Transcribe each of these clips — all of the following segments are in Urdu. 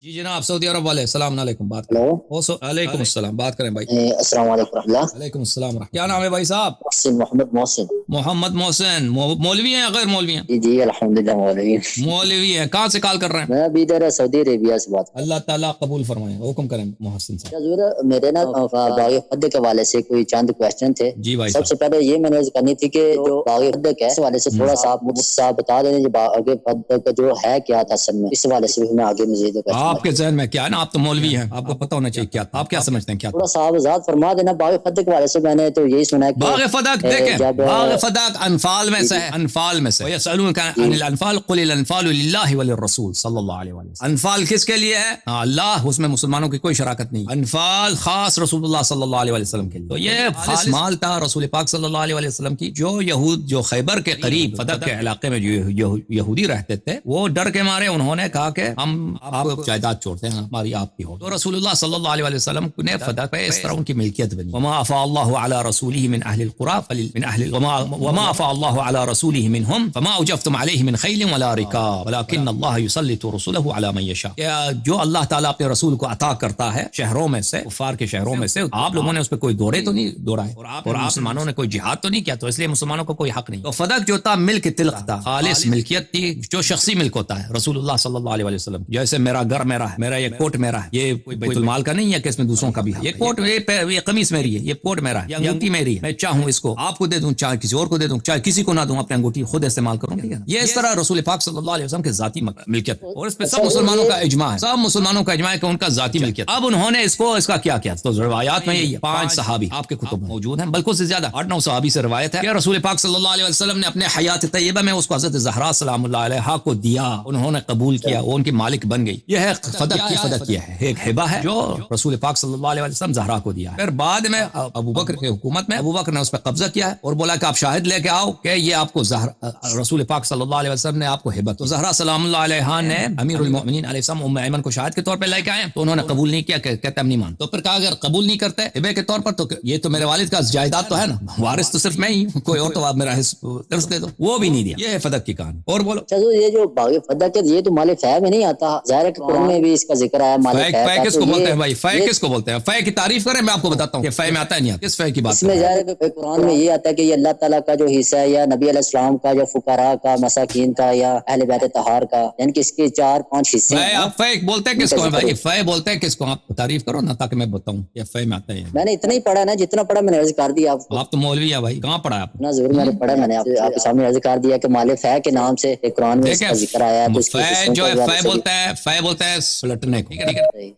جی جناب سعودی عرب والے السلام علیکم بات ہلو علیکم السلام بات کریں بھائی السلام علیکم رحمۃ اللہ. علیکم السلام کیا نام ہے بھائی صاحب محسن محمد محسن. محمد محسن مولوی ہیں یا غیر مولوی ہیں جی الحمدللہ مولوی. مولوی ہیں کہاں سے کال کر رہے ہیں میں ابھی ادھر سعودی عربیہ سے بات. اللہ تعالیٰ قبول فرمائے حکم کریں محسن صاحب حضور میرے نا باغ فدق کے حوالے سے کوئی چند کوشچن تھے. جی بھائی سب سے پہلے یہ میں نے کرنی تھی کہ جو باغ فدق ہے اس حوالے سے تھوڑا سا آپ مجھے صاحب بتا دیں جو باغ فدق جو ہے کیا تھا اصل میں, اس حوالے سے بھی میں آگے مزید آپ کے ذہن میں کیا ہے نا آپ تو مولوی ہیں آپ کو پتہ ہونا چاہیے کیا تھا آپ کیا سمجھتے ہیں کیا تھوڑا سا وضاحت فرما دینا. باغ فدق کے حوالے سے میں نے تو یہی سنا ہے کہ باغ فدق دیکھیں باغ فدق انفال میں سے ہے انفال میں سے یسألونک عن الانفال قل الانفال للہ وللرسول صلی اللہ علیہ وسلم. انفال کس کے لیے ہے اللہ, اس میں مسلمانوں کی کوئی شراکت نہیں. انفال خاص رسول اللہ صلی اللہ علیہ وسلم کے لیے. تو یہ خالص مال تھا رسول پاک صلی اللہ علیہ وسلم کی. جو یہود جو خیبر کے قریب فدق کے علاقے میں جو یہودی رہتے تھے وہ ڈر کے مارے انہوں نے کہا کہ ہم آپ کو جائیداد چھوڑتے ہیں ہماری آپ کی ہو. تو رسول اللہ صلی اللہ علیہ وسلم نے فدق پہ اس طرح ان کی ملکیت بنی. وما افاء اللہ علی رسولہ من اہل القرى من اہل وما افاء اللہ علی رسولہ منہم فما اوجفتم علیہ من خیل ولا رکاب ولکن اللہ یسلط رسولہ علی من یشاء. جو اللہ تعالیٰ اپنے رسول کو عطا کرتا ہے شہروں میں سے کفار کے شہروں میں سے, آپ لوگوں نے اس پہ کوئی دورے تو نہیں دوڑائے اور آپ مسلمانوں نے کوئی جہاد تو نہیں کیا, تو اس لیے مسلمانوں کو کوئی حق نہیں. تو فدق جو تھا ملک تلق تھا, خالص ملکیت تھی جو شخصی ملک ہوتا ہے رسول اللہ صلی اللہ علیہ وسلم. جیسے میرا گھر میرا ہے, میرا یہ کوٹ میرا ہے, یہ کوئی بیت المال کا نہیں ہے کہ اس میں دوسروں کا بھی ہے. یہ کوٹ یہ قمیص میری ہے, یہ کوٹ میرا ہے, یہ انگوٹھی میری ہے, میں چاہوں اس کو آپ کو دے دوں چاہے کسی اور کو دے دوں چاہے کسی کو نہ دوں, اپنی انگوٹھی خود استعمال کروں. یہ اس طرح رسول پاک صلی اللہ علیہ وسلم کے ذاتی ملکیت اور اس پہ سب مسلمانوں کا اجماع ہے, سب مسلمانوں کا اجماع ہے کہ ان کا ذاتی ملکیت. اب انہوں نے اس کا کیا کیا تو روایات میں یہ 5 صحابی آپ کے کتب میں موجود ہیں, بلکہ سے زیادہ 8-9 صحابی سے روایت ہے کہ رسول پاک صلی اللہ علیہ وسلم نے اپنے حیات طیبہ میں اس کو حضرت زہرا سلام اللہ علیہا کو دیا, انہوں نے قبول کیا, وہ ان کی مالک بن گئی. یہ ہے فدق کیا ہے, ایک ہبہ ہے جو رسول پاک صلی اللہ علیہ وسلم زہرا کو دیا ہے. پھر بعد میں ابو بکر کی حکومت میں ابو بکر نے اس پہ قبضہ کیا ہے اور بولا کہ آپ شاہد لے کے آؤ کہ یہ آپ کو رسول پاک صلی اللہ علیہ وسلم نے آپ کو ہبہ. تو زہرا سلام اللہ علیہا نے امیر المؤمنین علیہ السلام ام ایمن کو شاہد کے طور پہ لے کے آئے, تو انہوں نے قبول نہیں کیا, کہتے ہم نہیں مانتے. تو پھر کہا اگر قبول نہیں کرتے ہبے کے طور پر تو یہ تو میرے والد کا جائیداد تو ہے نا, وارث تو صرف میں ہی ہوں, کوئی اور تو آپ میرا حصہ دے دو, وہ بھی نہیں دیا. یہ ہے فدق کی کہانی. اور بولو یہ جو باغ فدق ہے یہ تو مال فہ میں نہیں آتا, ظاہر ہے کہ قرآن میں بھی اس کا ذکر آیا. مال فہ کس کو بولتے ہیں بھائی, فہ کس کو بولتے ہیں؟ فہ کی تعریف کریں, میں آپ کو بتاتا ہوں کہ فہ میں آتا ہے نہیں آتا. کس فہ کی بات اس میں ظاہر ہے کہ قرآن میں یہ آتا ہے کہ یہ اللہ تعالیٰ کا جو حصہ ہے یا نبی علیہ السلام کا یا فقراء کا مساکین کا یا اہل بیت طہار کا, یعنی کہ اس کے 4-5 حصے ہیں. آپ فہ بولتے ہیں کس کو بھائی, فہ بولتے ہیں کس کو, آپ تعریف کرو نا تاکہ میں بتاؤں یہ فہ میں آتا ہے. میں نے اتنا ہی پڑھا نا, جتنا پڑھا میں نے عرض کر دیا آپ کو. آپ تو مولوی ہیں بھائی, کہاں پڑھا آپ نا ضرور میں نے پڑھا, میں نے آپ کے سامنے عرض کر دیا کہ مال فہ کے نام سے قرآن میں اس کا ذکر آیا ہے. فہ جو ہے فہ بولتا ہے, فہ بولتا ہے پلٹنے کو,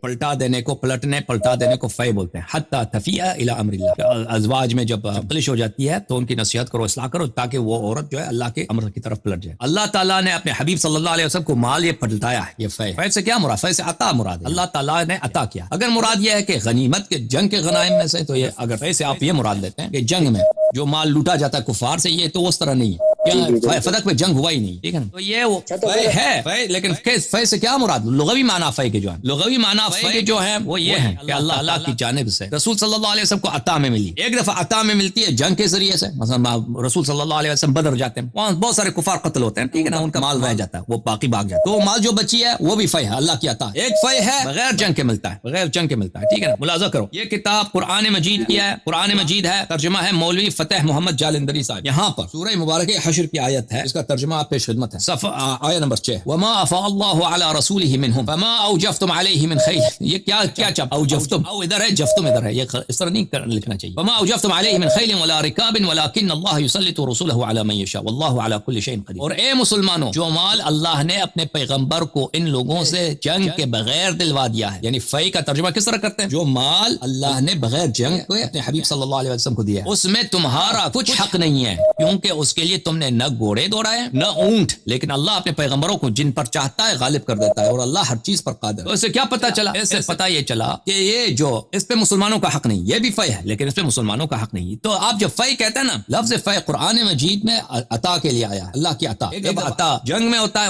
پلٹا دینے کو, پلٹا دینے کو فہ بولتے ہیں. حتی تفیء الی امر اللہ, ازواج میں جب خلش ہو جاتی ہے تو ان کی نصیحت کرو, اصلاح کرو, تاکہ وہ عورت جو ہے اللہ کے امر کی طرف پلٹ جائے. اللہ تعالیٰ نے اپنے حبیب صلی اللہ علیہ وسلم کو مال یہ پلٹایا ہے. یہ فہ سے کیا مراد, فہ سے عطا مراد ہے, اللہ تعالیٰ نے عطا کیا. اگر مراد یہ ہے کہ غنیمت کے جنگ کے غنائم میں سے, تو یہ اگر فہ سے آپ یہ مراد لیتے ہیں کہ جنگ میں جو مال لوٹا جاتا ہے کفار سے, یہ تو اس طرح نہیں ہے. فدق میں جنگ ہوا ہی نہیں, ٹھیک ہے نا. تو یہ وہ فہ ہے, لیکن فہ سے کیا مراد, لغوی معنی فہ کے جو ہے, لغوی معنی فہ کے جو ہے وہ یہ ہے کہ اللہ کی جانب سے رسول صلی اللہ علیہ وسلم کو عطا میں ملی. ایک دفعہ عطا میں ملتی ہے جنگ کے ذریعے سے, مثلا رسول صلی اللہ علیہ وسلم بدر جاتے ہیں, وہاں بہت سارے کفار قتل ہوتے ہیں, ٹھیک ہے نا, ان کا مال رہ جاتا ہے, وہ باقی بھاگ جاتا ہے, تو مال جو بچی ہے وہ بھی فہ ہے, اللہ کی عطا. ایک فہ ہے بغیر جنگ کے ملتا ہے, بغیر جنگ کے ملتا ہے, ٹھیک ہے نا. ملاحظہ کرو, یہ کتاب قرآن مجید کی ہے, قرآن مجید ہے, ترجمہ ہے مولوی فتح محمد جالندری صاحب. یہاں پر سورہ مبارکہ حشر کی آیت ہے, اس کا ترجمہ آپ پیش خدمت ہے. صفحہ آیت نمبر 6, وما افاء اللہ علی رسولہ منہم فما اوجفتم علیہ من خیل. یہ کیا چپ اوجفتم, او ادھر ہے, جفتم ادھر ہے, یہ اس طرح نہیں لکھنا چاہیے. وما اوجفتم علیہ من خیل ولا رکاب ولکن اللہ یسلط رسولہ علی من یشاء واللہ علی کل شیء قدیر. اور اے مسلمانوں, جو مال اللہ نے اپنے پیغمبر کو ان لوگوں سے جنگ کے بغیر دلوا دیا ہے, یعنی فی کا ترجمہ کس طرح کرتے ہیں, جو مال اللہ نے بغیر جنگ کو اپنے حبیب صلی اللہ علیہ وسلم کو دیا ہے, اس میں تمہارا کچھ حق نہیں ہے, کیونکہ اس کے لیے تم نے نہ گھوڑے دوڑائے نہ اونٹ, لیکن اللہ اپنے پیغمبروں کو جن پر چاہتا ہے غالب کر دیتا ہے, اور اللہ ہر چیز پر قادر. تو اس سے کیا پتا چلا, اس سے پتا یہ چلا کہ یہ جو اس پہ مسلمانوں کا حق نہیں, یہ بھی فہ ہے لیکن اس پہ مسلمانوں کا حق نہیں. تو آپ جب فہ کہتے ہیں نا, لفظ فہ قرآن مجید میں عطا کے لیے آیا ہے, اللہ کی عطا. جب عطا جنگ میں ہوتا ہے,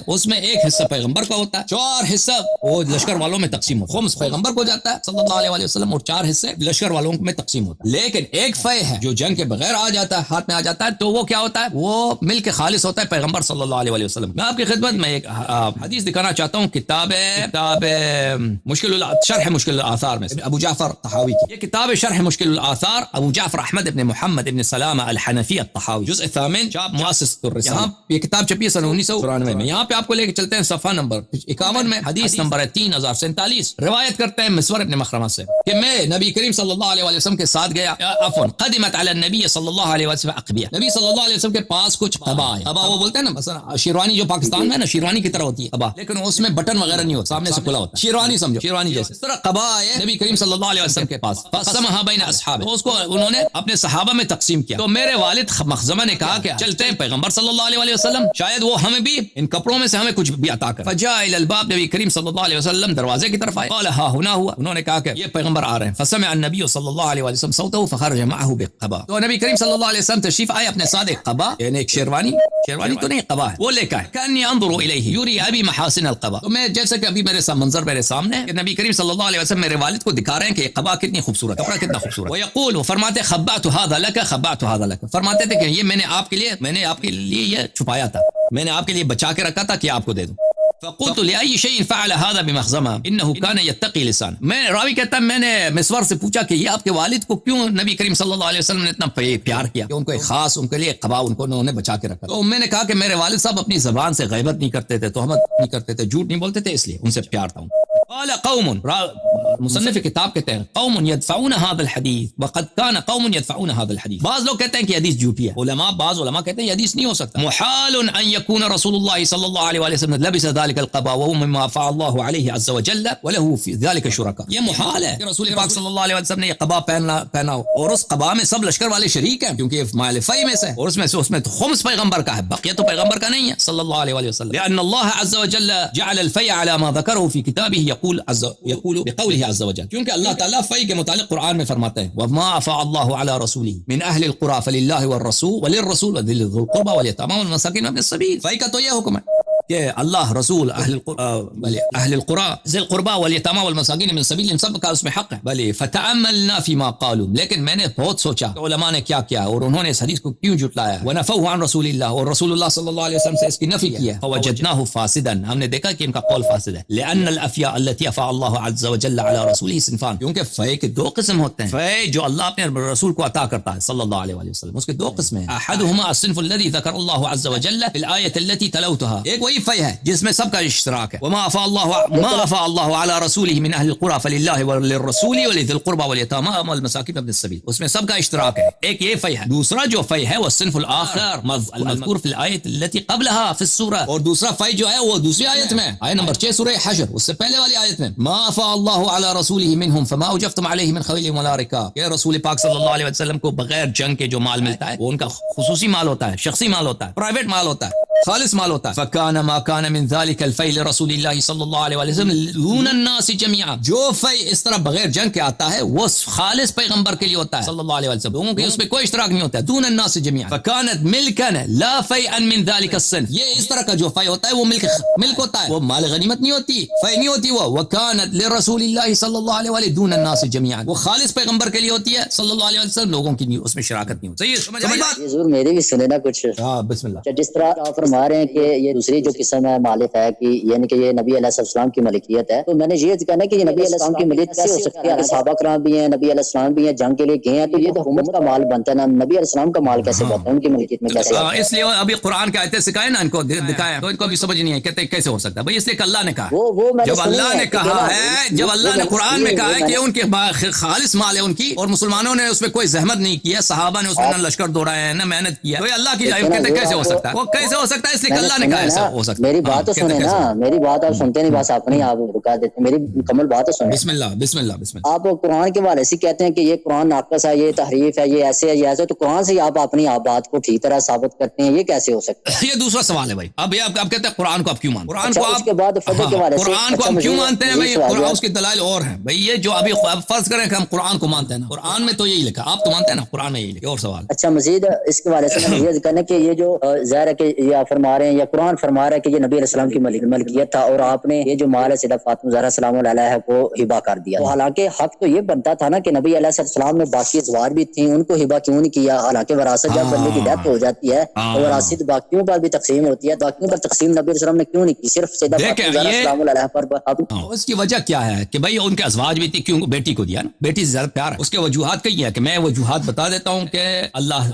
اس میں ایک حصہ پیغمبر کا ہوتا ہے, 4 حصہ وہ لشکر والوں میں تقسیم ہوتا ہے. خمس پیغمبر کو جاتا ہے صلی اللہ علیہ وسلم, اور 4 حصے لشکر والوں میں تقسیم ہوتا ہے. لیکن ایک فہ ہے جو جنگ کے بغیر آ جاتا ہے, ہاتھ میں آ جاتا ہے, تو وہ کیا ہوتا ہوتا ہے وہ مل کے خالص ہوتا ہے پیغمبر صلی اللہ علیہ وسلم. میں آپ کی خدمت میں ایک حدیث دکھانا چاہتا ہوں کتاب شرح مشکل الآثار میں ابو جعفر طحاوی کی. یہ کتاب شرح مشکل الآثار ابو جعفر احمد ابن محمد ابن سلامہ الحنفی الطحاوی جزء 8 چاپ مؤسسۃ الرسالہ. یہاں یہ کتاب چھپی ہے سن 1994 میں. یہاں پہ آپ کو لے کے چلتے ہیں صفحہ نمبر 51 میں. حدیث نمبر 3047. روایت کرتے ہیں مسور ابن مخرمہ سے کہ میں نبی کریم صلی اللہ علیہ وسلم کے ساتھ گیا. عفوا قدمت علی النبی صلی اللہ علیہ وسلم اقبیہ. نبی صلی اللہ علیہ وسلم کے پاس کچھ قبا ہے. قبا وہ بولتے ہیں نا مثلا شیروانی جو پاکستان میں ہے نا شیروانی کی طرح ہوتی ہے قبا, لیکن اس میں بٹن وغیرہ نہیں ہوتا, سامنے سے کھلا ہوتا ہے. شیروانی سمجھو, شیروانی جیسے اس طرح قبا ہے نبی کریم صلی اللہ علیہ وسلم کے پاس. فقسمها بین اصحابہ, تو اس کو انہوں نے اپنے صحابہ میں تقسیم کیا. تو میرے والد مخزمہ نے کہا کہ چلتے ہیں پیغمبر صلی اللہ علیہ وسلم, شاید وہ ہمیں بھی ان کپڑوں میں سے ہمیں کچھ بھی عطا کر. فجاء الى الباب, نبی کریم صلی اللہ علیہ وسلم دروازے کی طرف آئے. قال ها هنا هو, انہوں نے کہا کہ یہ پیغمبر آ رہے ہیں. فسمع النبی صلی اللہ علیہ وسلم صوته فخرج معه بقبا. تو نبی کریم صلی اللہ علیہ وسلم تشریف آئے اپنے ساتھ ایک قبا, یعنی ایک شیروانی تو نہیں قبا ہے, وہ لے کر آئے. کانی انظر الیہ یری ابی محاسن القبا. تو میں جیسے کہ ابھی میرے منظر میرے سامنے کہ نبی کریم صلی اللہ علیہ وسلم میرے والد کو دکھا رہے ہیں کہ یہ قبا کتنی خوبصورت, کپڑا کتنا خوبصورت. ويقول, وہ فرماتے خبأت هذا لك خبأت هذا لك, فرماتے تھے کہ یہ میں نے آپ کے لیے یہ چھپایا تھا, میں نے آپ کے لیے بچا کے رکھا تھا کہ آپ کو دے دوں. فقلت لأي شيء فعل هذا بمخزمہ انه كان يتقي لسان. میں راوی کہتا ہے میں نے مسور سے پوچھا کہ یہ آپ کے والد کو کیوں نبی کریم صلی اللہ علیہ وسلم نے اتنا پیار کیا کہ ان کو ایک خاص ان کے لیے قبا ان کو انہوں نے بچا کے رکھا. تو میں نے کہا کہ میرے والد صاحب اپنی زبان سے غیبت نہیں کرتے تھے, تہمت نہیں کرتے تھے, جھوٹ نہیں بولتے تھے, اس لیے ان سے پیار تھا. قال قوم, مصنف کتاب کہتے ہیں قوم يدفعون هذا الحديث وقد كان قوم يدفعون هذا الحديث. بعض لوگ کہتے ہیں کہ حدیث جھوٹی ہے, بعض علماء کہتے ہیں یہ حدیث نہیں ہو سکتا. محال ان يكون رسول الله صلی اللہ علیہ وسلم لبس ذلك القبا وهو مما فعل الله عليه عز وجل وله في ذلك شركاء. یہ محال ہے کہ رسول پاک صلی اللہ علیہ وسلم نے یہ قبا پہنا ہو اور اس قبا میں سب لشکر والے شریک ہیں کیونکہ یہ مال فی میں سے, اور اس میں خمس پیغمبر کا ہے, بقیہ تو پیغمبر کا نہیں ہے صلی اللہ علیہ وسلم. لأن الله عز وجل جعل الفی على ما ذكره في كتابه يقول بقوله عز وجل, کیونکہ اللہ تعالیٰ فی کے متعلق قرآن میں فرماتے ہیں وما افاء الله على رسوله من اهل القرى فلله والرسول وللرسول وذي القربى واليتامى والمساكين وابن السبيل. فی کا تو یہ حکم ہے کہ اللہ رسول اہل القرى ذی القربى والیتامى والمساکین من السبیل, ان سب کا اس میں حق ہے. بلی فتأملنا فيما قالوا, لیکن میں نے بہت سوچا کہ علماء نے کیا کیا اور انہوں نے اس حدیث کو کیوں جھٹلایا. ونفوه عن رسول اللہ, اور رسول اللہ صلی اللہ علیہ وسلم سے اس کی نفی کی ہے. فوجدناه فاسدا, ہم نے دیکھا کہ ان کا قول فاسد ہے. لأن الافیاء التي افاء الله عز وجل على رسوله صنفان, کیونکہ فی کے دو قسم ہوتے ہیں. فی جو اللہ اپنے رسول کو عطا کرتا ہے صلی اللہ علیہ وسلم, اس کے دو قسم ہیں. احدهما الصنف الذي ذكر الله عز وجل في الآية التي تلوتها, ایک وہی فی ہے جس میں سب کا اشتراک ہے. وما افاء الله على رسوله من اهل القرى فلله وللرسول ولذي القربى واليتامى والمساكين وابن السبيل, اس میں سب کا اشتراک ہے. ایک یہ فی ہے. دوسرا جو فی ہے وہ الصنف الاخر المذکور في الآية التي قبلها في السورة, اور دوسرا فی جو ہے وہ دوسری آیت میں آیت نمبر 6 سورہ حشر, اس سے پہلے والی آیت میں ما افاء الله على رسوله منهم فما اوجفتم عليه من خيل ولا ركاب. کہ رسول پاک صلی اللہ علیہ وسلم کو بغیر جنگ کے جو مال ملتا ہے وہ ان کا خصوصی مال ہوتا ہے, شخصی مال ہوتا ہے, پرائیویٹ مال ہوتا ہے, خالص مال ہوتا ہے. فکان ما کان من ذلك الفی لرسول اللہ صلی اللہ علیہ وسلم دون الناس جميعا, جو فی اس طرح بغیر جنگ کے آتا ہے وہ خالص پیغمبر کے لیے ہوتا ہے صلی اللہ علیہ وسلم, لوگوں کے اس میں کوئی اشتراک نہیں ہوتا ہے. دون الناس جميعا فكانت ملكا لا فیئا من ذلك الصنف, یہ اس طرح کا جو فی ہوتا ہے وہ ملک ہوتا ہے, وہ مال غنیمت نہیں ہوتی, فی نہیں ہوتی وہ. وكانت لرسول اللہ صلی اللہ علیہ وسلم دون الناس جميعا, وہ خالص پیغمبر کے لیے ہوتی ہے صلی اللہ علیہ وسلم, لوگوں کی اس میں شراکت نہیں ہوتی. صحیح سمجھ آئی بات؟ حضور میری بھی سنے نا کچھ. ہاں بسم اللہ. جس طرح آپ فرما رہے ہیں کہ یہ دوسری جو قسم ہے مالک ہے کہ یعنی کہ یہ نبی علیہ السلام کی ملکیت ہے, تو میں نے یہ کہنا کہ یہ نبی علیہ السلام کی ملکیت کیسے ہو سکتی ہے؟ صحابہ کرام بھی ہیں, نبی علیہ السلام بھی ہیں, جنگ کے لیے گئے ہیں, تو یہ تو حکومت کا مال بنتا ہے نا, نبی علیہ السلام کا مال کیسے بنتا ہے, ان کی ملکیت میں کیسے؟ اس لیے ابھی قرآن کے آیتیں سکھائے نا ان کو دکھائے, تو ان کو بھی سمجھ نہیں ہے, کہتے کیسے ہو سکتا ہے بھائی, اس لیے کہ اللہ نے کہا, جب اللہ نے کہا ہے, جب اللہ نے قرآن میں کہا ہے کہ ان کے خالص مال ہے ان کی, اور مسلمانوں نے اس میں کوئی زحمت نہیں کیا, صحابہ نے اس میں نہ لشکر دوڑائے ہیں نہ محنت کیا, تو یہ اللہ کی جائے, کہتے کیسے ہو سکتا ہے, وہ کیسے ہو سکتا ہے, اس لیے کہ اللہ نے کہا ایسا ہو سکتا ہے. میری بات تو سنیں نا, میری بات آپ سنتے نہیں, بس اپنی آپ رکا دیتے ہیں, میری مکمل بات تو سنیں. بسم اللہ بسم اللہ بسم اللہ. آپ قرآن کے حوالے سے کہتے ہیں کہ یہ قرآن ناقص ہے, یہ تحریف ہے, یہ ایسے ہے, یہ ایسے, تو قرآن سے آپ اپنی بات کو ٹھیک طرح ثابت کرتے ہیں, یہ کیسے ہو سکتا ہے؟ یہ دوسرا سوال ہے بھائی. اب یہ آپ کہتے ہیں قرآن کو آپ کیوں مانتے ہیں, قرآن کو آپ کے بعد فضل کے حوالے سے قرآن کو ہم کیوں مانتے ہیں بھائی, قرآن اس کے دلائل اور ہیں بھائی. یہ جو ابھی فرض کریں کہ ہم قرآن کو مانتے ہیں نا, قرآن میں تو یہی لکھا, آپ تو مانتے ہیں نا قرآن میں یہی لکھا. اور سوال اچھا مزید اس کے حوالے سے یہ کہنا کہ یہ جو ظاہر ہے کہ یہ آپ فرما رہے ہیں یا قرآن فرما رہا ہے کہ یہ نبی علیہ السلام کی ملکیت تھا اور آپ نے یہ جو مال ہے سیدہ فاطمہ زہرا سلام اللہ علیہا کو ہبہ کر دیا. تو حالانکہ حق تو یہ بنتا تھا نا کہ نبی علیہ السلام نے باقی ازواج بھی تھیں ان کو ہبہ کیوں نہیں کیا؟ حالانکہ وراثت جب بندے کی ڈیتھ ہو جاتی ہے تو وراثت باقیوں پر بھی تقسیم ہوتی ہے, باقیوں پر تقسیم نبی علیہ السلام نے کیوں نہیں کی, صرف سیدہ فاطمہ زہرا سلام اللہ علیہا پر. اس کی وجہ کیا ہے کہ بھائی ان کے ازواج بھی تھی, کیوں بیٹی کو دیا نا, بیٹی سے زیادہ پیار ہے. اس کے وجوہات کئی ہیں کہ میں وجوہات بتا دیتا ہوں کہ اللہ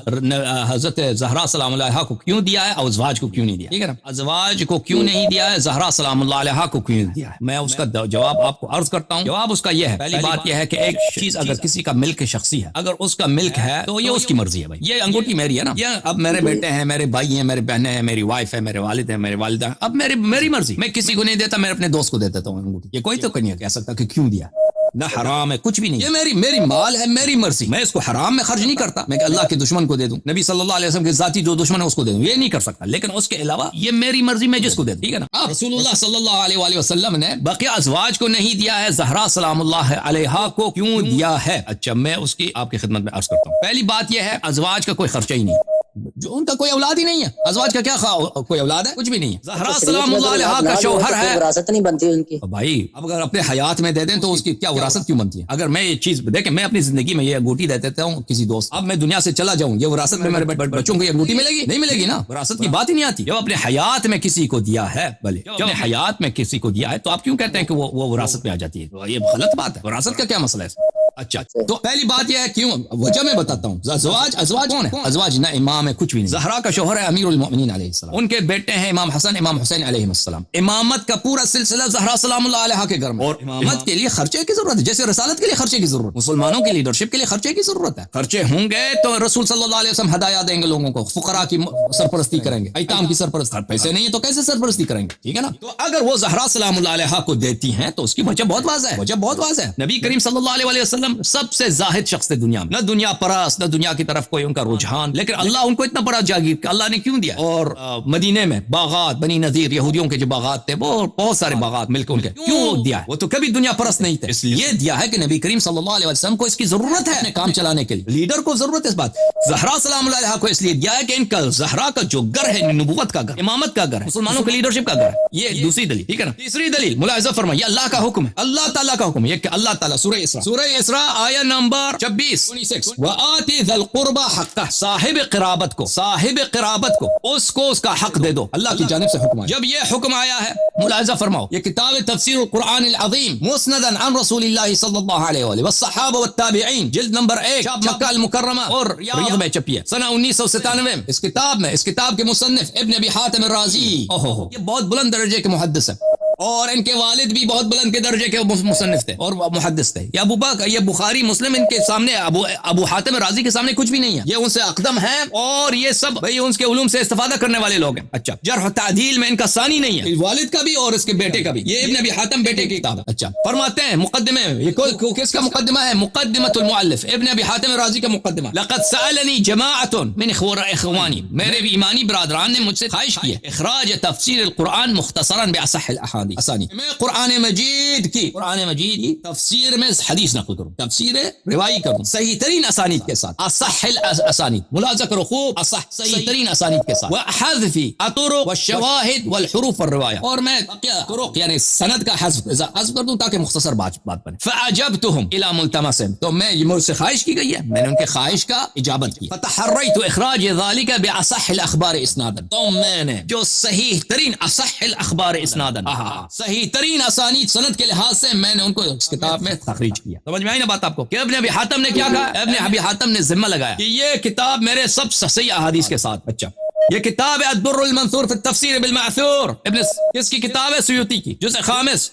حضرت زہرا سلام اللہ علیہا کو کیوں دیا ہے اور ازواج کو کیوں نہیں دیا. ٹھیک ہے نا, ازواج کو کیوں نہیں دیا ہے, زہرا سلام اللہ علیہا کو کیوں دیا ہے, میں اس کا جواب آپ کو عرض کرتا ہوں. جواب اس کا یہ ہے, پہلی بات یہ ہے کہ ایک چیز اگر کسی کا ملک شخصی ہے, اگر اس کا ملک ہے تو یہ اس کی مرضی ہے. بھائی یہ انگوٹھی میری ہے نا, یہ اب میرے بیٹے ہیں, میرے بھائی ہیں, میرے بہنیں ہیں, میری وائف ہے, میرے والد ہیں, میرے والدہ ہیں, اب میری مرضی, میں کسی کو نہیں دیتا, میں اپنے دوست کو دے دیتا ہوں انگوٹھی. یہ کوئی تو نہیں کہہ سکتا کہ کیوں دیا, نہ حرام ہے, کچھ بھی نہیں. یہ میری مال ہے, میری مرضی, میں اس کو حرام میں خرچ نہیں کرتا. میں کہ اللہ کے دشمن کو دے دوں, نبی صلی اللہ علیہ وسلم کے ذاتی جو دشمن ہے اس کو دے دوں, یہ نہیں کر سکتا. لیکن اس کے علاوہ یہ میری مرضی, میں جس کو دے دوں. ٹھیک ہے نا. رسول اللہ صلی اللہ علیہ وآلہ وسلم نے بقیہ ازواج کو نہیں دیا ہے, زہرا سلام اللہ علیہا کو کیوں دیا ہے؟ اچھا, میں اس کی آپ کی خدمت میں عرض کرتا ہوں. پہلی بات یہ ہے, ازواج کا کوئی خرچہ ہی نہیں, جو ان کا کوئی اولاد ہی نہیں ہے. ازواج کا کیا کوئی اولاد ہے؟ کچھ بھی نہیں ہے. زہرا سلام اللہ علیہا کا شوہر ہے, وراثت نہیں بنتی ان کی. بھائی اب اگر اپنے حیات میں دے دیں تو اس کی کیا وراثت کیوں بنتی ہے؟ اگر میں یہ چیز دیکھیں, میں اپنی زندگی میں یہ انگوٹھی دے دیتا ہوں کسی دوست, اب میں دنیا سے چلا جاؤں, یہ وراثت میں میرے بچوں کو یہ انگوٹھی ملے گی؟ نہیں ملے گی نا, وراثت کی بات ہی نہیں آتی. جب اپنے حیات میں کسی کو دیا ہے, بھلے جب اپنے حیات میں کسی کو دیا ہے تو آپ کیوں کہتے ہیں کہ وہ وراثت میں آ جاتی ہے؟ یہ غلط بات ہے. وراثت کا کیا مسئلہ ہے؟ اچھا, تو پہلی بات یہ ہے کیوں, وجہ میں بتاتا ہوں. ازواج کون ہے؟ ازواج نہ امام ہے, کچھ بھی نہیں. زہرا کا شوہر ہے امیر المؤمنین علیہ السلام, ان کے بیٹے ہیں امام حسن, امام حسین علیہ السلام. امامت کا پورا سلسلہ زہرا سلام اللہ علیہا کے گھر میں, اور امامت کے لیے خرچے کی ضرورت ہے, جیسے رسالت کے لیے خرچے کی ضرورت, مسلمانوں کی لیڈرشپ کے لیے خرچے کی ضرورت ہے. خرچے ہوں گے تو رسول صلی اللہ علیہ وسلم ہدایہ دیں گے لوگوں کو, فقراء کی سرپرستی کریں گے, ایتام کی سرپرستی. پیسے نہیں ہے تو کیسے سرپرستی کریں گے؟ ٹھیک ہے نا. تو اگر وہ زہرا سلام اللہ علیہا کو دیتی ہیں تو اس کی وجہ بہت واضح ہے, وجہ بہت واضح ہے. نبی کریم صلی اللہ علیہ وسلم سب سے زاہد شخص تھے دنیا میں, نہ دنیا پرست, نہ دنیا کی طرف کوئی ان کا رجحان, لیکن اللہ ان کو اتنا بڑا جاگیر کہ اللہ نے کیوں دیا. اور مدینے میں باغات, بنی نذیر یہودیوں کے جو باغات تھے, وہ بہت سارے باغات مل کے ان کے کیوں دیا ہے؟ وہ تو کبھی دنیا پرست نہیں تھے, اس لیے دیا ہے کہ نبی کریم صلی اللہ علیہ وسلم کو اس کی ضرورت ہے اپنے کام چلانے کے لیے, لیڈر کو ضرورت ہے اس بات. زہرا سلام اللہ علیہا کو اس لیے دیا ہے کہ ان کا زہرا کا جو گھر ہے, نبوت کا گھر, امامت کا گھر ہے, مسلمانوں کی لیڈرشپ کا گھر ہے. یہ دوسری دلیل. ٹھیک ہے نا. تیسری دلیل ملاحظہ فرمائیے, اللہ کا حکم ہے, اللہ تعالیٰ کا حکم ہے, یہ کہ اللہ تعالیٰ سورہ اسراء آیہ نمبر 26 وآتی ذی القربى حقہ, صاحب قرابت کو اس کا حق دے دو. اللہ کی جانب سے حکم آیا. جب یہ حکم آیا ہے, ملاحظہ فرماؤ, یہ کتاب تفسیر القرآن العظیم مسندا عن رسول اللہ صلی اللہ علیہ وآلہ والصحابہ والتابعین, جلد نمبر 1, مکہ المکرمہ اور ریاض میں چھپی ہے سنہ 1997. اس کتاب کے مصنف ابن ابی حاتم الرازی, یہ بہت بلند درجے کے محدث ہیں, اور ان کے والد بھی بہت بلند کے درجے کے مصنف تھے اور محدث تھے. یہ بخاری مسلم ان کے سامنے, ابو حاتم رازی کے سامنے کچھ بھی نہیں ہے, یہ ان سے اقدم ہیں اور یہ سب بھئی ان کے علوم سے استفادہ کرنے والے لوگ ہیں. اچھا, جرح و تعدیل میں ان کا ثانی نہیں ہے, والد کا بھی اور اس کے بیٹے کا بھی. یہ ابن ابی حاتم بیٹے کی کتاب ہے. اچھا, فرماتے ہیں مقدمے میں, یہ کس کا مقدمہ ہے؟ مقدمۃ المؤلف ابن ابی حاتم رازی کا مقدمہ. لقد سألنی جماعۃ من اخوانی, میرے بھی ایمانی برادران نے مجھ سے خواہش کی ہے, اخراج تفسیر القرآن مختصرا باصح الاحادیث, میں قرآن مجید کی تفسیر میں حدیث نقل کروں, تفسیر روائی کروں صحیح ترین اسانید کے ساتھ, اصح الاسانید, ملاحظہ کرو خوب, صحیح ترین اسانید کے ساتھ, وحذف الطرق والشواہد والحروف والروایہ, اور میں طرق یعنی سند کا حذف کر دوں تاکہ مختصر بات بنے. فاجبتهم الى ملتمسهم, تو میں یہ مجھ سے خواہش کی گئی ہے, میں نے ان کے خواہش کا اجابت کی. فتحریت اخراج ذلك باصح الاخبار اسنادا, تو میں نے جو صحیح ترین اصح الاخبار اسنادا, صحیح ترین اسانید سند کے لحاظ سے میں نے ان کو اس کتاب میں تخریج کیا. سمجھ میں آئی نا بات آپ کو کہ ابن ابی حاتم نے کیا کہا؟ ابن ابی حاتم نے ذمہ لگایا کہ یہ کتاب میرے سب صحیح احادیث کے ساتھ. اچھا, یہ کتاب ہے الدر المنثور فی التفسیر بالمعثور, ابن کس کی کتاب ہے؟ سیوطی کی, جزء 5,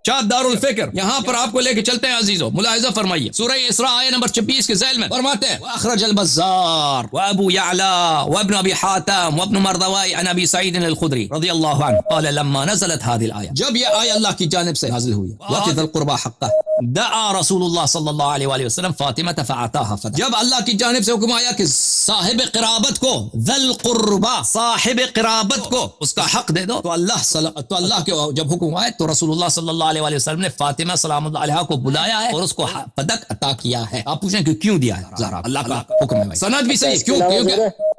چاپ دار الفکر. یہاں پر آپ کو لے کے چلتے ہیں عزیزو, ملاحظہ فرمائیے, سورہ اسراء آیہ نمبر 26 کے ذیل میں فرماتے ہیں, واخرج البزار وابو يعلى وابن ابي حاتم وابن مردوي عن ابي سعيد الخدري رضي الله عنه قال لما نزلت هذه الايه, جب یہ آیہ اللہ کی جانب سے نازل ہوئی, واتذ القربى حقه دعا رسول اللہ صلی اللہ علیہ وآلہ وسلم فاطمہ فاعطاها, جب اللہ کی جانب سے حکم آیا کہ صاحب قرابت کو, ذل قربا, صاحب قرابت کو اس کا حق دے دو, تو اللہ کے جب حکم آیا تو رسول اللہ صلی اللہ علیہ وسلم نے فاطمہ سلام اللہ علیہا کو بلایا ہے اور اس کو پدک عطا کیا ہے. آپ پوچھیں کہ کیوں دیا ہے؟ ذرا اللہ کا حکم ہے. سند بھی صحیح, کیوں؟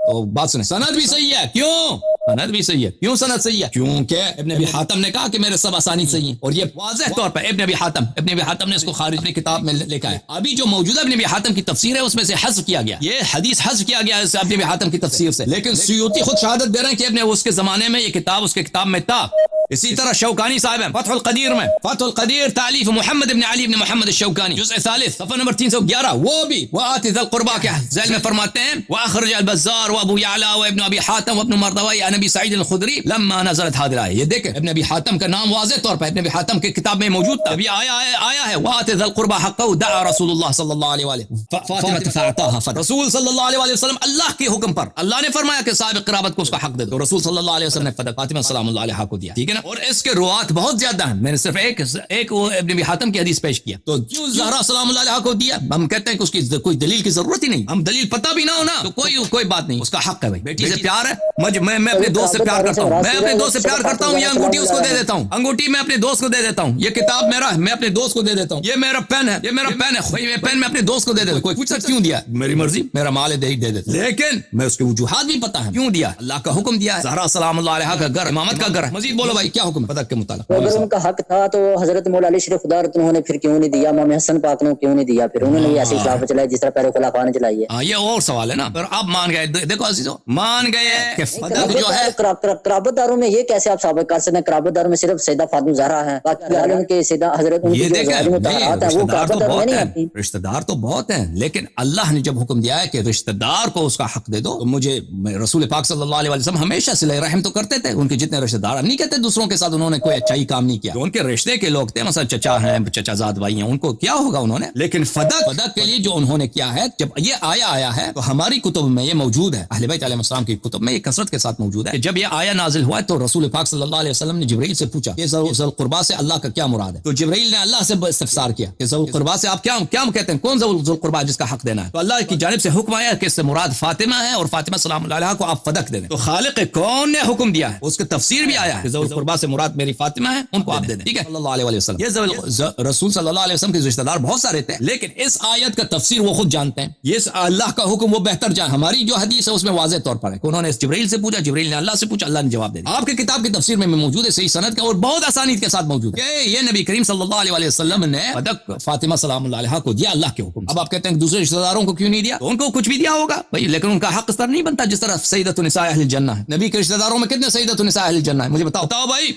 تو بات سنیں, سند بھی صحیح ہے, کیوں؟ سند بھی صحیح ہے. کیوں سند صحیح ہے؟ کیونکہ ابن ابی حاتم نے کہا کہ میرے سب اسانید صحیح ہیں, اور یہ واضح طور پر ابن ابی حاتم نے اس کو خارج کی کتاب میں لکھا ہے. ابھی جو موجودہ ابن ابی حاتم کی تفسیر ہے اس میں سے حذف کیا گیا, یہ حدیث حذف کیا گیا ہے ابن ابی حاتم کی تفسیر سے, لیکن سیوطی خود شہادت دے رہے ہیں کہ ابن اس کے زمانے میں یہ کتاب اس کے کتاب میں تھا. اسی طرح شوکانی صاحب ہیں فتح القدیر میں, فتح القدیر تعلیف محمد ابن علی ابن محمد الشوکانی جزء ثالث صفحہ نمبر 311, وہ بھی وآت ذی القربى کے ذیل میں فرماتے ہیں واخرج البزار وابو یعلا وابن ابی حاتم وابن مردوی عن ابی سعید الخدری لما نزلت هذه الآیہ. یہ دیکھیں ابن ابی حاتم کا نام واضح طور پر ابن ابی حاتم کی کتاب میں موجود تھا. ابھی آیا ہے وآت ذی القربى حقه دعا رسول اللہ صلی اللہ علیہ وسلم فاطمہ فاعطاها. رسول صلی اللہ علیہ وسلم اللہ کے حکم پر اللہ نے فرمایا کہ صاحب قرابت کو اس کا حق دے دو. رسول صلی اللہ علیہ وسلم نے فاطمہ سلام اللہ علیہا کو دیا. ٹھیک ہے نا, اور اس کے روایت بہت زیادہ ہیں, میں نے صرف ایک ابن ابی حاتم کی حدیث پیش کیا. تو کیوں زہرا سلام اللہ علیہا کو دیا؟ ہم کہتے ہیں کہ اس کی کوئی دلیل کی ضرورت ہی نہیں, ہم دلیل پتہ بھی نہ ہونا تو کوئی بات نہیں, اس کا حق ہے بھائی. بیٹی سے پیار ہے, میں اپنے دوست سے پیار کرتا ہوں, میں اپنے دوست سے پیار کرتا ہوں, یہ انگوٹھی اس کو دے دیتا ہوں, انگوٹھی میں اپنے دوست کو دے دیتا ہوں, یہ کتاب میرا ہے میں اپنے دوست کو دے دیتا ہوں, یہ میرا پین ہے یہ پین میں اپنے دوست کو دے دیتا ہوں. کوئی پوچھ سکتا کیوں دیا؟ میری مرضی, میرا مال ہے دے دیتا, لیکن میں اس کے وجوہات بھی پتہ ہے کیوں دیا. اللہ کا حکم دیا ہے, زہرا سلام اللہ علیہا کا گھر امامت کا گھر ہے. مزید بولو بھائی کیا حکم ہے پتہ کے متعلق؟ اگر ان کا حق تھا تو حضرت مولا علی شریف خدا انہوں نے پھر کیوں نہیں دیا, امام حسن پاک نے کیوں نہیں دیا؟ پھر انہوں نے بھی ایسی خلافت چلائی جس طرح پہلے خلافہ نے چلائی ہے. یہ اور سوال ہے نا, پر آپ مان گئے. دیکھو عزیزو, مان گئے کہ فدق جو ہے قرابت داروں میں یہ کیسے آپ ثابت کر سکتے ہیں؟ قرابت داروں میں صرف سیدہ فاطمہ زہرا ہے, باقی عالم کے سیدہ حضرت ان کی جو ازواج مطہرات ہیں وہ قرابت دار میں نہیں آتی. رشتہ دار تو بہت ہیں, لیکن اللہ نے جب حکم دیا ہے کہ رشتہ دار کو اس کا حق دے دو, تو مجھے رسول پاک صلی اللہ علیہ وسلم ہمیشہ صلہ رحم تو کرتے تھے. ان کے جتنے رشتہ دار, ہم نہیں کہتے دوسروں کے ساتھ انہوں نے کوئی اچھائی کام نہیں کیا, ان کے رشتے کے لوگ تھے, مثلا چچا ہیں, چچا زاد بھائی ہیں, ان کو کیا ہوگا انہوں نے. لیکن فدق کے لیے جو انہوں نے کیا ہے, جب یہ آیا ہے تو ہماری کتب میں یہ موجود ہے, اہل بیت علیہ السلام کی کتب میں یہ کثرت کے ساتھ موجود ہے کہ جب یہ آیا نازل ہوا ہے تو رسول پاک صلی اللہ علیہ وسلم نے جبرائیل سے پوچھا کہ ذی القربیٰ سے اللہ کا کیا مراد ہے. تو جبرائیل نے اللہ سے استفسار کیا کہ ذی القربیٰ سے آپ کیا کہتے ہیں, کون ذی القربیٰ جس کا حق دینا ہے؟ تو اللہ کی جانب سے حکم آیا کہ اس سے مراد فاطمہ ہے, اور فاطمہ سلام اللہ علیہا کو آپ فدق دے دیں. تو خالق کون نے حکم دیا ہے, اس کی تفسیر بھی آیا ہے کہ ذی القربیٰ سے مراد میری فاطمہ ہے, ان کو آپ دے دیں. ٹھیک ہے, صلی اللہ علیہ وسلم. یہ رسول صلی اللہ علیہ وسلم کے رشتہ دار بہت سارے تھے, لیکن اس آیت کا تفسیر وہ خود جانتے ہیں. یہ اللہ کا حکم وہ بہتر جان, ہماری جو حدیث ہے اس میں واضح طور پر ہے کہ انہوں نے جبرائیل سے پوچھا, جبرائیل نے اللہ سے پوچھا, اللہ نے جواب دے دیا. آپ کی کتاب کی تفسیر میں موجود ہے صحیح سند کا, اور بہت آسانیت کے ساتھ موجود ہے کہ یہ نبی کریم صلی اللہ علیہ وسلم نے فدق فاطمہ سلام اللہ علیہا کو دیا اللہ کے حکم. اب آپ کہتے ہیں کہ دوسرے رشتہ داروں کو کیوں نہیں دیا؟ تو ان کو کچھ بھی دیا ہوگا بھائی, لیکن ان کا حق اس طرح نہیں بنتا جس طرح سیدۃ النساء اہل الجنہ ہے. نبی کے رشتہ داروں میں کتنے سیدۃ النساء اہل الجنہ ہے؟ مجھے بتاؤ بھائی.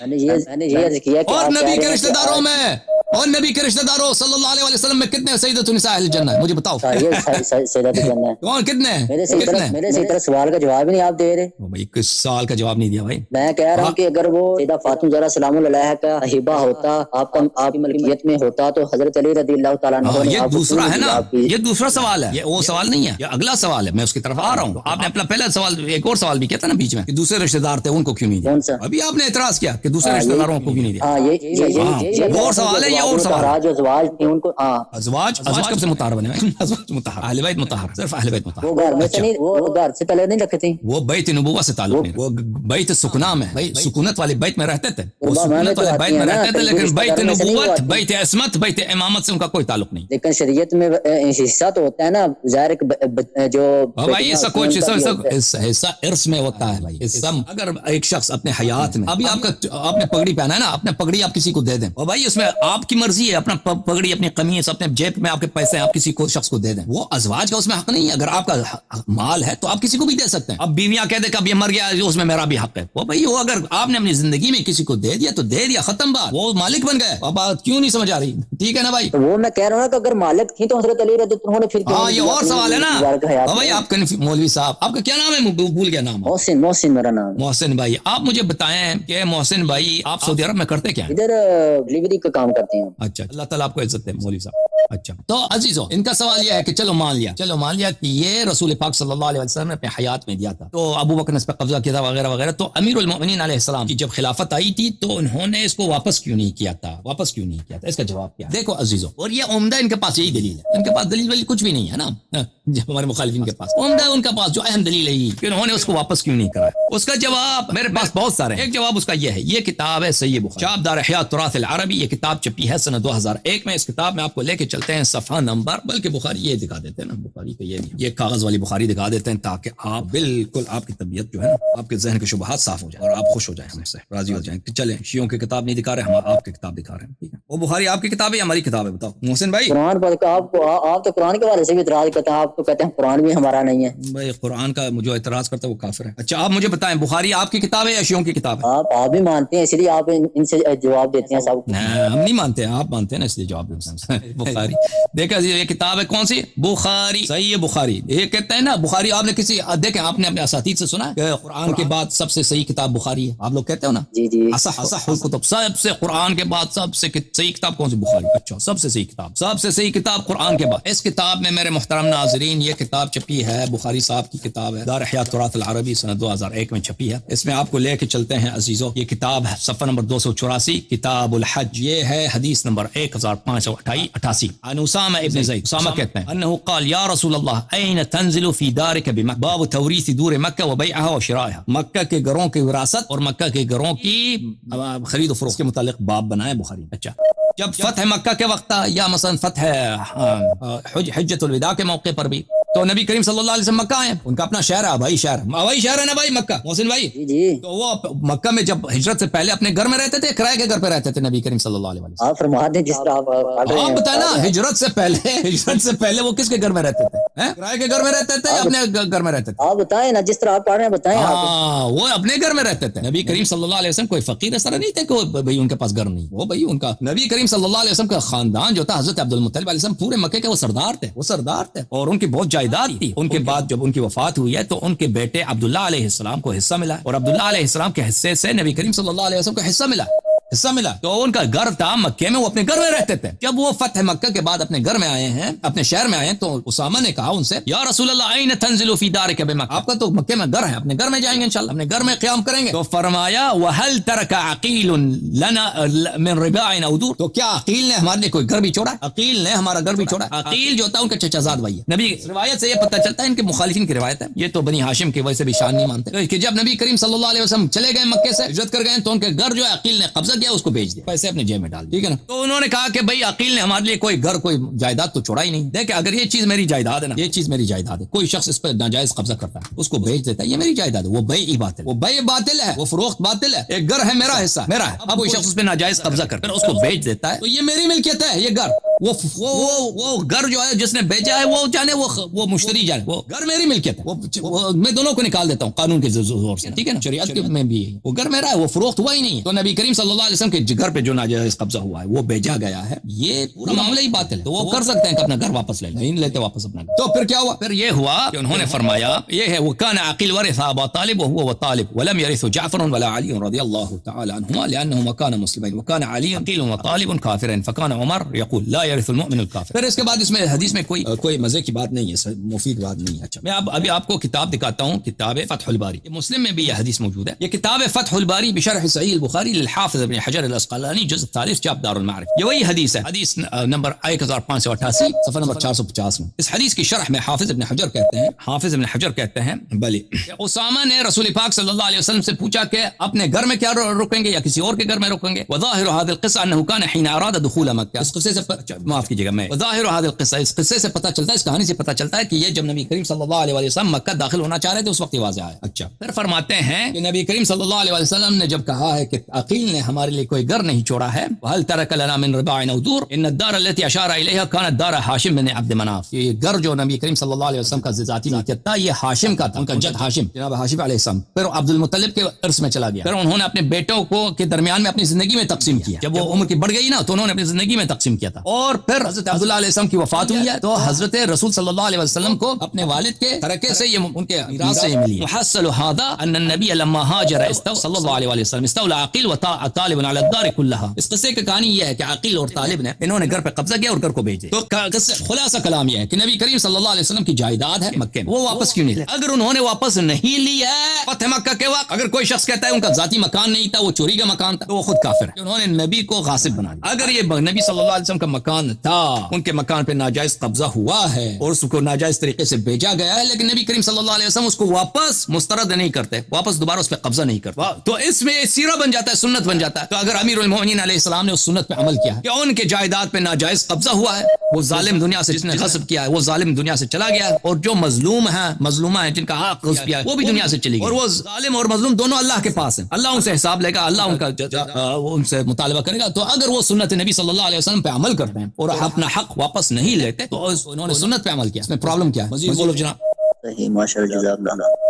اور نبی کے رشتہ داروں میں, اور نبی کے رشتہ داروں صلی اللہ علیہ وسلم میں کتنے سیدۃ النساء اہل الجنہ ہے؟ مجھے بتاؤ کون کتنے ہیں؟ میرے سے طرح سوال کا جواب نہیں آپ دے رہے بھائی. کس سوال کا جواب نہیں دیا بھائی؟ میں کہہ رہا ہوں کہ اگر وہ سیدہ فاطمہ زہرا سلام اللہ علیہا کا ہبہ ہوتا, آپ کی ملکیت میں ہوتا, تو حضرت علی رضی اللہ تعالیٰ عنہ یہ دوسرا ہے نا, یہ دوسرا سوال ہے, یہ وہ سوال نہیں ہے, یہ اگلا سوال ہے. میں اس کی طرف آ رہا ہوں. آپ نے اپنا پہلا سوال, ایک اور سوال بھی کیا تھا نا بیچ میں کہ دوسرے رشتہ دار تھے ان کو کیوں نہیں دیا. ابھی آپ نے اعتراض کیا کہ دوسرے رشتہ داروں کو کیوں نہیں دیا. اور سوال ہے, یہ اور سوال ہے. ازواج تھے ان کو, ازواج کب سے مطہر بنے؟ ازواج مطہر, اہل بیت مطہر, صرف اہل بیت مطہر. وہ گھر سے پہلے نہیں رکھتے تھے, وہ بیت نبوت سے تعلق نہیں, وہ بیت سکنا میں, سکونت والے بیت میں رہتے تھے, وہ سکونت والے بیت میں رہتے تھے, لیکن بیت نبوت, بیت عصمت, بیت امامت سے ان کا کوئی تعلق نہیں. لیکن شریعت میں حصہ تو ہوتا ہے نا, ظاہر جو بھائی ایسا کوئی حصہ ارث میں ہوتا ہے بھائی. اگر ایک شخص اپنے حیات میں, ابھی آپ نے پگڑی پہنا ہے نا, اپنے پگڑی آپ کسی کو دے دیں, اور بھائی اس میں آپ کی مرضی ہے, اپنا پگڑی, اپنی قمیص, اپنے جیب میں آپ کے پیسے آپ کسی کو شخص کو دے دیں, وہ ازواج کا اس میں حق نہیں ہے. اگر آپ کا مال ہے تو آپ کسی کو بھی دے سکتے ہیں. اب بیویاں کہہ دے کہ اب یہ مر گیا اس میں میرا بھی حق ہے, وہ بھائی وہ اگر آپ نے اپنی زندگی میں کسی کو دے دیا تو دے دیا, ختم بات, وہ مالک بن گئے. بات کیوں نہیں سمجھ آ رہی؟ ٹھیک ہے نا بھائی. وہ میں کہہ رہا ہوں کہ اگر مالک تھی تو حضرت علی رضی اللہ عنہ نے پھر, ہاں یہ اور سوال ہے نا بھائی. آپ کا مولوی صاحب, آپ کا کیا نام ہے؟ بھول گیا نام. محسن میرا نام. محسن بھائی, آپ مجھے بتائیں کہ محسن بھائی آپ سعودی عرب میں کرتے کیا ہیں؟ ادھر ڈلیوری کا کام کرتے ہیں. اچھا, اللہ تعالیٰ آپ کو عزت دے مولوی صاحب. اچھا, تو عزیزو ان کا سوال یہ ہے کہ چلو مان لیا کہ یہ رسول پاک صلی اللہ علیہ وسلم نے اپنے حیات میں دیا تھا, تو ابو بکر نے اس پر قبضہ کیا تھا وغیرہ وغیرہ, تو امیر المؤمنین علیہ السلام کی جب خلافت آئی تھی تو انہوں نے اس کو واپس کیوں نہیں کیا تھا؟ اس کا جواب کیا؟ دیکھو عزیزو, اور یہ عمدہ ان کے پاس یہی دلیل ہے, ان کے پاس دلیل کچھ بھی نہیں ہے نا, ہمارے مخالفین کے پاس عمدہ ان کے پاس جو اہم دلیل ہے کہ انہوں نے اس کو واپس کیوں نہیں کرا. اس کا جواب میرے پاس بہت سارے ہیں. ایک جواب اس کا یہ ہے, یہ کتاب ہے صحیح بخاری, چاپ دار احیاء التراث العربی, یہ کتاب چھپی ہے سنہ 2001 میں. اس کتاب میں آپ کو لے کے چلتے ہیں صفحہ نمبر، بلکہ بخاری یہ دکھا دیتے ہیں نا، بخاری کا یہ کاغذ والی بخاری دکھا دیتے ہیں تاکہ آپ بالکل آپ کی طبیعت جو ہے نا، آپ کے ذہن کے شبہات صاف ہو جائیں اور آپ خوش ہو جائیں، ہم سے راضی ہو جائیں کہ چلیں شیعوں کی کتاب نہیں دکھا رہے، ہم آپ کی کتاب دکھا رہے ہیں، ٹھیک ہے؟ وہ بخاری آپ کی کتاب ہے یا ہماری کتاب ہے؟ بتاؤ محسن بھائی۔ قرآن پر آپ تو قرآن کے حوالے سے بھی اعتراض کرتے ہیں، آپ تو کہتے ہیں قرآن بھی ہمارا نہیں ہے بھائی قرآن کا جو اعتراض کرتا ہے وہ کافر ہے۔ اچھا آپ مجھے بتائیں بخاری آپ کی کتاب ہے یا شیعوں کی کتاب ہے؟ آپ بھی مانتے ہیں اس لیے آپ ان سے جواب دیتے ہیں سب۔ ہم نہیں مانتے ہیں، آپ مانتے ہیں نا، اس لیے جواب دیتے ہیں۔ بخاری دیکھا یہ کتاب ہے کون سی؟ بخاری، صحیح ہے بخاری۔ یہ کہتے ہیں نا بخاری، آپ نے کسی دیکھیں آپ نے اپنے اساتید سے سنا کہ قرآن کے بعد سب سے صحیح کتاب بخاری ہے، آپ لوگ کہتے ہو نا؟ جی جی اصح الکتب، سب سے قرآن کے بعد سب سے صحیح کتاب کون سی؟ بخاری۔ اچھا سب سے صحیح کتاب، سب سے صحیح کتاب قرآن کے بعد۔ اس کتاب میں میرے محترم ناظرین یہ کتاب چھپی ہے، بخاری صاحب کی کتاب ہے، دار احیاء تراث العربی سنہ 2001 میں چھپی ہے۔ اس میں آپ کو لے کے چلتے ہیں عزیزو، یہ کتاب ہے صفحہ نمبر 284، کتاب الحج، یہ ہے حدیث نمبر 1588۔ عن اسامہ ابن زید، اسامہ کہتے ہیں انه قال یا رسول اللہ این تنزل فی دارک بمکہ، باب توریث دور مکہ و بیعها و شرائها، مکہ کے گھروں کی وراثت اور مکہ کے گھروں کی خرید و فروخت کے متعلق باب بنائے بخاری۔ اچھا جب فتح مکہ کے وقت تھا یا مثلا فتح حجۃ الوداع کے موقع پر بھی تو نبی کریم صلی اللہ علیہ وسلم مکہ آئے، ان کا اپنا شہر ہے، آبائی شہر ہے نا بھائی مکہ، محسن بھائی جی تو وہ مکہ میں جب ہجرت سے پہلے اپنے گھر میں رہتے تھے، کرائے کے گھر پہ رہتے تھے نبی کریم صلی اللہ علیہ وسلم؟ آپ فرما دیں جس طرح آپ بتائیں نا، ہجرت سے پہلے وہ کس کے گھر میں رہتے تھے؟ کرائے کے گھر میں رہتے تھے یا اپنے گھر میں رہتے تھے؟ آپ بتائیں نا جس طرح آپ پڑھ رہے ہیں بتائیں آپ۔ ہاں وہ اپنے گھر میں رہتے تھے۔ نبی کریم صلی اللہ علیہ وسلم کوئی فقیر اس طرح نہیں تھے کہ بھئی ان کے پاس گھر نہیں، وہ بھئی ان کا نبی کریم صلی اللہ علیہ وسلم کا خاندان جو تھا، حضرت عبد المطلب علیہ السلام پورے مکے کے وہ سردار تھے اور ان کی بہت جائیداد تھی۔ ان کے بعد جب ان کی وفات ہوئی ہے تو ان کے بیٹے عبداللہ علیہ السلام کو حصہ ملا اور عبداللہ علیہ السلام کے حصے سے نبی کریم صلی اللہ علیہ وسلم کو حصہ ملا تو ان کا گھر تھا مکے میں، وہ اپنے گھر میں رہتے تھے۔ جب وہ فتح مکہ کے بعد اپنے گھر میں آئے ہیں، اپنے شہر میں آئے ہیں، تو اسامہ نے کہا ان سے یا رسول اللہ این تنزل فی دارک بمکہ، آپ کا تو مکے میں گھر ہے، اپنے گھر میں جائیں گے انشاءاللہ، اپنے گھر میں قیام کریں گے۔ تو فرمایا وہل ترک عقیل لنا من رباع او دور، تو کیا عقیل نے ہمارے لیے کوئی گھر بھی چھوڑا ہے؟ عقیل نے ہمارا گھر بھی چھوڑا ہے۔ عقیل جو تھا ان کا چچا زاد بھائی ہے۔ نبی روایت سے یہ پتہ چلتا ہے، ان کے مخالفین کی روایت ہے، یہ تو بنی ہاشم کی وجہ سے بھی شان نہیں مانتے کہ جب نبی کریم صلی اللہ علیہ وسلم چلے گئے مکے سے ہجرت کر گئے تو ان کے گھر جو ہے عقیل نے قبضہ کیا، اس کو بیچ دیا، پیسے اپنے جیب میں ڈال، ٹھیک ہے نا؟ تو انہوں نے کہا کہ بھائی عقیل نے ہمارے لیے کوئی گھر کوئی جائیداد تو چھوڑا ہی نہیں۔ دیکھیں اگر یہ چیز میری جائیداد ہے نا، یہ چیز میری جائیداد ہے، کوئی شخص اس پر ناجائز قبضہ کرتا ہے، اس کو بیچ دیتا ہے، یہ میری جائیداد ہے، وہ بیع باطل، وہ بیع باطل ہے، وہ فروخت باطل ہے۔ ایک گھر ہے میرا حصہ میرا ہے، اب کوئی شخص اس پہ ناجائز قبضہ کرتا ہے اس کو بیچ دیتا ہے تو یہ میری ملکیت ہے، یہ گھر وہ گھر جو ہے جس نے بیچا ہے وہ جانے وہ مشتری جانے، وہ گھر میری ملکیت ہے، میں دونوں کو نکال دیتا ہوں قانون کے زور سے، ٹھیک ہے نا؟ شریعت میں بھی ہے، وہ گھر میرا ہے، وہ فروخت ہوا ہی نہیں ہے۔ تو نبی کریم صلی اللہ علیہ وسلم کے گھر پہ جو ناجائز قبضہ ہوا ہے وہ بیچا گیا ہے، یہ پورا معاملہ ہی باطل ہے، تو وہ کر سکتے ہیں کہ اپنا گھر واپس لے لیں، نہیں لیتے واپس اپنا گھر۔ تو پھر کیا ہوا؟ پھر یہ ہوا کہ انہوں نے فرمایا یہ ہے وکان عقیل ورث ابا طالب وهو وطالب ولم يرث جعفر ولا علي رضي الله تعالى عنهما لانهما كانا مسلمين وكان علي عقيل وطالب كافرا فكان عمر يقول لا يرث المؤمن الكافر۔ پھر اس کے بعد اس میں حدیث میں کوئی مزے کی بات نہیں ہے، مفید بات نہیں ہے۔ اچھا میں ابھی آپ کو کتاب دکھاتا ہوں، کتاب فتح الباری، مسلم میں بھی یہ حدیث موجود ہے۔ یہ کتاب فتح الباری بشرح صحیح البخاری للحافظ ابن حجر الاسقلانی جزء 40 جاب دار المعارف، یہ وہی حدیث ہے، حدیث نمبر 1588 صفحہ نمبر 450 میں۔ اس حدیث کی شرح میں حافظ ابن حجر کہتے ہیں بلی اسامہ نے رسول پاک صلی اللہ علیہ وسلم سے پوچھا کہ اپنے گھر میں کیا رکیں گے یا کسی اور کے گھر میں رکیں گے؟ وظاہر هذا القصہ انه كان حين اراد دخول مکہ، اس قصے سے معاف کیجیے گا میں وظاہر هذا القصہ، اس قصے سے پتہ چلتا ہے، اس کہانی سے پتہ چلتا ہے کہ یہ جب نبی کریم صلی اللہ علیہ وسلم مکہ داخل ہونا چاہ رہے تھے اس وقت یہ واضح آیا۔ اچھا پھر فرماتے ہیں کہ نبی کریم صلی اللہ علیہ وسلم نے جب کہا ہے کہ عقیل نے ہمارے لیے کوئی گھر نہیں چھوڑا ہے، وهل ترك لنا من رباع او دور ان الدار التي اشار اليها كانت دار هاشم بن عبد مناف، یہ گھر جو نبی کریم صلی اللہ علیہ وسلم کا ذاتی ملکیت تھا یہ ہاشم کا تھا، ان کا جد ہاشم جناب ہاشم علیہ السلام، پھر عبد المطلب کے عرص میں چلا گیا، پھر انہوں نے اپنے بیٹوں کو کے درمیان میں اپنی زندگی میں تقسیم کیا، جب وہ عمر کی بڑھ گئی نا تو انہوں نے اپنی زندگی میں تقسیم کیا تھا، اور پھر حضرت عبداللہ علیہ السلام کی وفات ہوئی ہے تو حضرت رسول صلی اللہ علیہ وسلم کو اپنے والد کے ترکے سے یہ ان کے میراث سے ملی ہے۔ محصل هذا ان النبي لما هاجر صلی اللہ علیہ وسلم استولى عقیل وطالب على الدار كلها، اس قصے کی کہانی یہ ہے کہ عقیل اور طالب نے انہوں نے گھر پہ قبضہ کیا اور گھر کو بیچ دیا۔ تو خلاصہ کلام یہ ہے کہ نبی کریم صلی اللہ علیہ وسلم کی جائیداد ہے مکے میں، وہ واپس کیوں نہیں لے؟ اگر انہوں نے واپس نہیں لی ہے فتح مکہ کے وقت، اگر کوئی شخص کہتا ہے ان کا ذاتی مکان نہیں تھا وہ چوری کا مکان تھا تو وہ خود کافر ہے، انہوں نے نبی کو غاصب بنا دیا۔ اگر یہ نبی صلی اللہ علیہ وسلم کا مکان مکان تھا ان کے مکان پہ ناجائز قبضہ ہوا ہے اور اس کو ناجائز طریقے سے بیچا گیا ہے، لیکن نبی کریم صلی اللہ علیہ وسلم اس کو واپس مسترد نہیں کرتے، واپس دوبارہ اس پہ قبضہ نہیں کرتے، تو اس میں سیرہ بن جاتا ہے، سنت بن جاتا ہے۔ تو اگر امیر المومنین علیہ السلام نے اس سنت پہ عمل کیا ہے کہ ان کے جائیداد پہ ناجائز قبضہ ہوا ہے، وہ ظالم دنیا سے جس نے غصب کیا ہے وہ ظالم دنیا سے چلا گیا ہے، اور جو مظلوم ہیں مظلومہ ہیں جن کا حق غصب کیا ہے وہ بھی دنیا سے چلی گئی، اور وہ ظالم اور مظلوم دونوں اللہ کے پاس ہیں، اللہ ان سے حساب لے گا، اللہ ان کا ان سے مطالبہ کرے گا۔ تو اگر وہ سنت نبی صلی اللہ علیہ وسلم پہ عمل کرتے ہیں اور اپنا حق واپس نہیں لیتے تو انہوں نے سنت پہ عمل کیا، اس میں پرابلم کیا ہے؟ مزید بولو جناب۔ صحیح، ماشاءاللہ، جزاک اللہ۔